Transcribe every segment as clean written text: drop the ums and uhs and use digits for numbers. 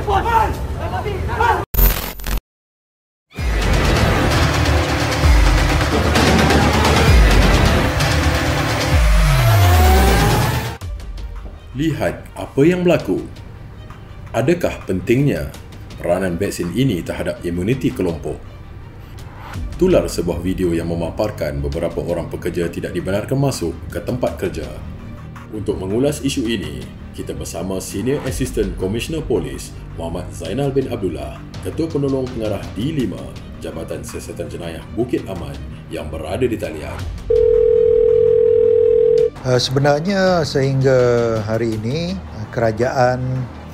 Lihat apa yang berlaku. Adakah pentingnya peranan vaksin ini terhadap imuniti kelompok? Tular sebuah video yang memaparkan beberapa orang pekerja tidak dibenarkan masuk ke tempat kerja. Untuk mengulas isu ini, kita bersama Senior Assistant Commissioner Polis Muhammad Zainal bin Abdullah, Ketua Penolong Pengarah D5 Jabatan Siasatan Jenayah Bukit Aman yang berada di talian. Sebenarnya sehingga hari ini kerajaan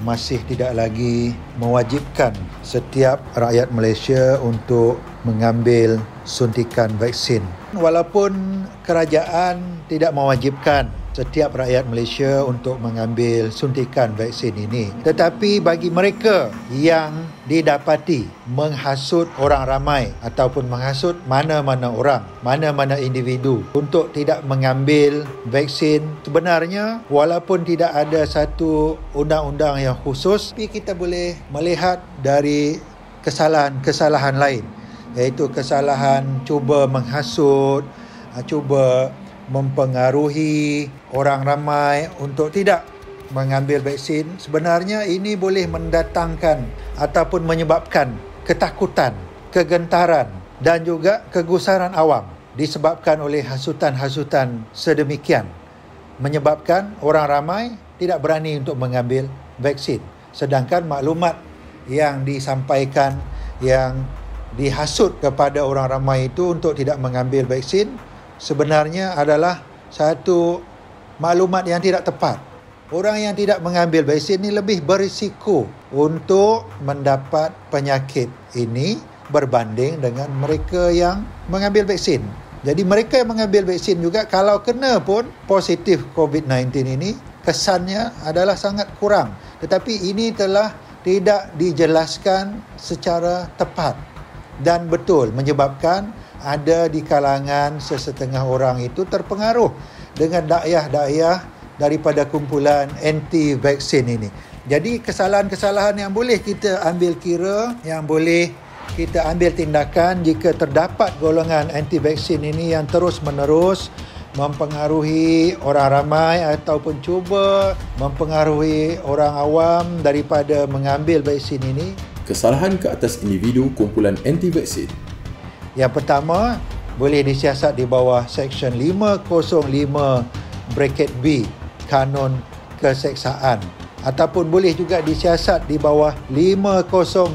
masih tidak lagi mewajibkan setiap rakyat Malaysia untuk mengambil suntikan vaksin. Walaupun kerajaan tidak mewajibkan setiap rakyat Malaysia untuk mengambil suntikan vaksin ini, tetapi bagi mereka yang didapati menghasut orang ramai ataupun menghasut mana-mana orang, mana-mana individu untuk tidak mengambil vaksin, sebenarnya walaupun tidak ada satu undang-undang yang khusus, tapi kita boleh melihat dari kesalahan-kesalahan lain, iaitu kesalahan cuba menghasut, cuba mempengaruhi orang ramai untuk tidak mengambil vaksin. Sebenarnya ini boleh mendatangkan ataupun menyebabkan ketakutan, kegentaran dan juga kegusaran awam disebabkan oleh hasutan-hasutan sedemikian, menyebabkan orang ramai tidak berani untuk mengambil vaksin. Sedangkan maklumat yang disampaikan, yang dihasut kepada orang ramai itu untuk tidak mengambil vaksin, sebenarnya adalah satu maklumat yang tidak tepat. Orang yang tidak mengambil vaksin ini lebih berisiko untuk mendapat penyakit ini berbanding dengan mereka yang mengambil vaksin. Jadi mereka yang mengambil vaksin juga kalau kena pun positif COVID-19 ini, kesannya adalah sangat kurang. Tetapi ini telah tidak dijelaskan secara tepat dan betul, menyebabkan ada di kalangan sesetengah orang itu terpengaruh dengan dakwah-dakwah daripada kumpulan anti-vaksin ini. Jadi kesalahan-kesalahan yang boleh kita ambil kira, yang boleh kita ambil tindakan jika terdapat golongan anti-vaksin ini yang terus-menerus mempengaruhi orang ramai ataupun cuba mempengaruhi orang awam daripada mengambil vaksin ini. Kesalahan ke atas individu kumpulan anti-vaksin. Yang pertama, boleh disiasat di bawah Seksyen 505 bracket B Kanun Keseksaan, ataupun boleh juga disiasat di bawah 505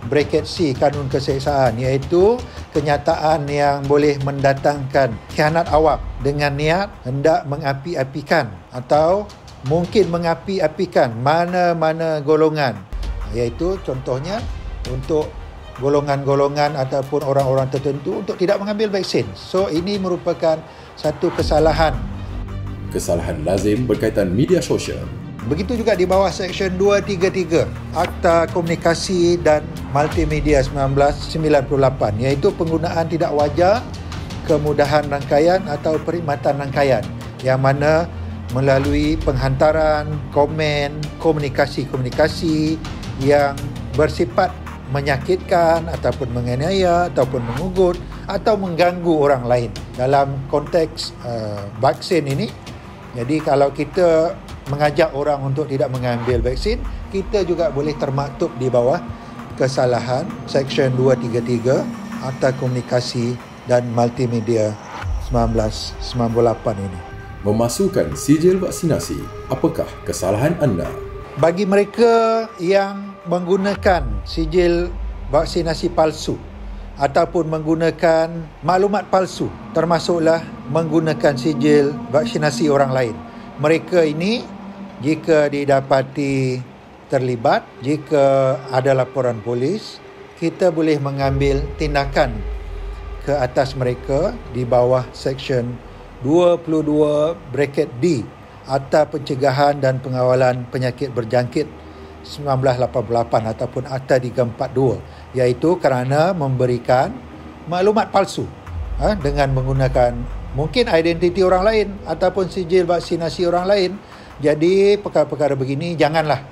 bracket C Kanun Keseksaan, iaitu kenyataan yang boleh mendatangkan khianat awam dengan niat hendak mengapi-apikan atau mungkin mengapi-apikan mana-mana golongan, iaitu contohnya untuk golongan-golongan ataupun orang-orang tertentu untuk tidak mengambil vaksin. So ini merupakan satu kesalahan. Kesalahan lazim berkaitan media sosial. Begitu juga di bawah Seksyen 233 Akta Komunikasi dan Multimedia 1998, iaitu penggunaan tidak wajar kemudahan rangkaian atau perkhidmatan rangkaian yang mana melalui penghantaran komen, komunikasi-komunikasi yang bersifat menyakitkan ataupun menganiaya ataupun mengugut atau mengganggu orang lain dalam konteks vaksin ini. Jadi kalau kita mengajak orang untuk tidak mengambil vaksin, kita juga boleh termaktub di bawah kesalahan Seksyen 233 Akta Komunikasi dan Multimedia 1998 ini. Memasukkan sijil vaksinasi, apakah kesalahan anda? Bagi mereka yang menggunakan sijil vaksinasi palsu ataupun menggunakan maklumat palsu, termasuklah menggunakan sijil vaksinasi orang lain, mereka ini jika didapati terlibat, jika ada laporan polis, kita boleh mengambil tindakan ke atas mereka di bawah Seksyen 22 bracket D Akta Pencegahan dan Pengawalan Penyakit Berjangkit 1988 ataupun Akta 342, iaitu kerana memberikan maklumat palsu dengan menggunakan mungkin identiti orang lain ataupun sijil vaksinasi orang lain. Jadi perkara-perkara begini janganlah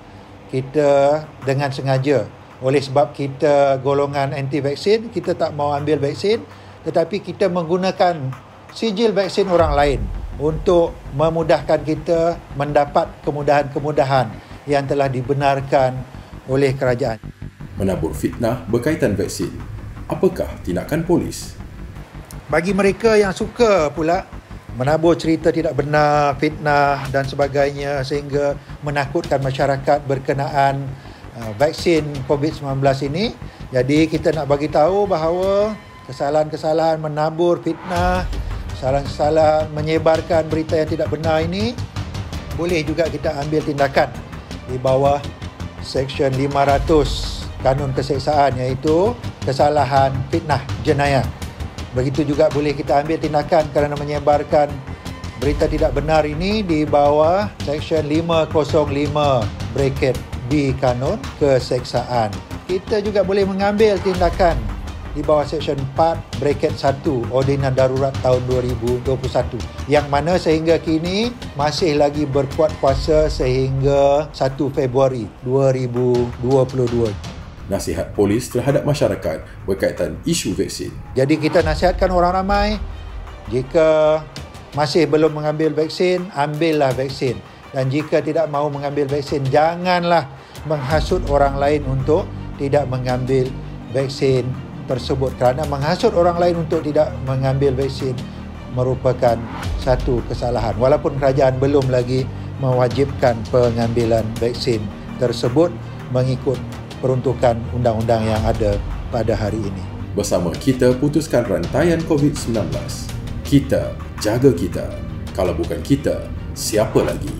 kita dengan sengaja. Oleh sebab kita golongan anti-vaksin, kita tak mau ambil vaksin, tetapi kita menggunakan sijil vaksin orang lain untuk memudahkan kita mendapat kemudahan-kemudahan yang telah dibenarkan oleh kerajaan. Menabur fitnah berkaitan vaksin. Apakah tindakan polis? Bagi mereka yang suka pula menabur cerita tidak benar, fitnah dan sebagainya sehingga menakutkan masyarakat berkenaan vaksin COVID-19 ini, jadi kita nak bagi tahu bahawa kesalahan-kesalahan menabur fitnah, kesalahan-kesalahan menyebarkan berita yang tidak benar ini boleh juga kita ambil tindakan di bawah Seksyen 500 Kanun Keseksaan, iaitu kesalahan fitnah jenayah. Begitu juga boleh kita ambil tindakan kerana menyebarkan berita tidak benar ini di bawah Seksyen 505(B) Kanun Keseksaan. Kita juga boleh mengambil tindakan di bawah Seksyen 4(1) Ordinan Darurat tahun 2021, yang mana sehingga kini masih lagi berkuat kuasa sehingga 1 Februari 2022. Nasihat polis terhadap masyarakat berkaitan isu vaksin. Jadi kita nasihatkan orang ramai, jika masih belum mengambil vaksin, ambillah vaksin. Dan jika tidak mahu mengambil vaksin, janganlah menghasut orang lain untuk tidak mengambil vaksin tersebut, kerana menghasut orang lain untuk tidak mengambil vaksin merupakan satu kesalahan. Walaupun kerajaan belum lagi mewajibkan pengambilan vaksin tersebut mengikut peruntukan undang-undang yang ada pada hari ini. Bersama kita putuskan rantaian COVID-19. Kita jaga kita. Kalau bukan kita, siapa lagi?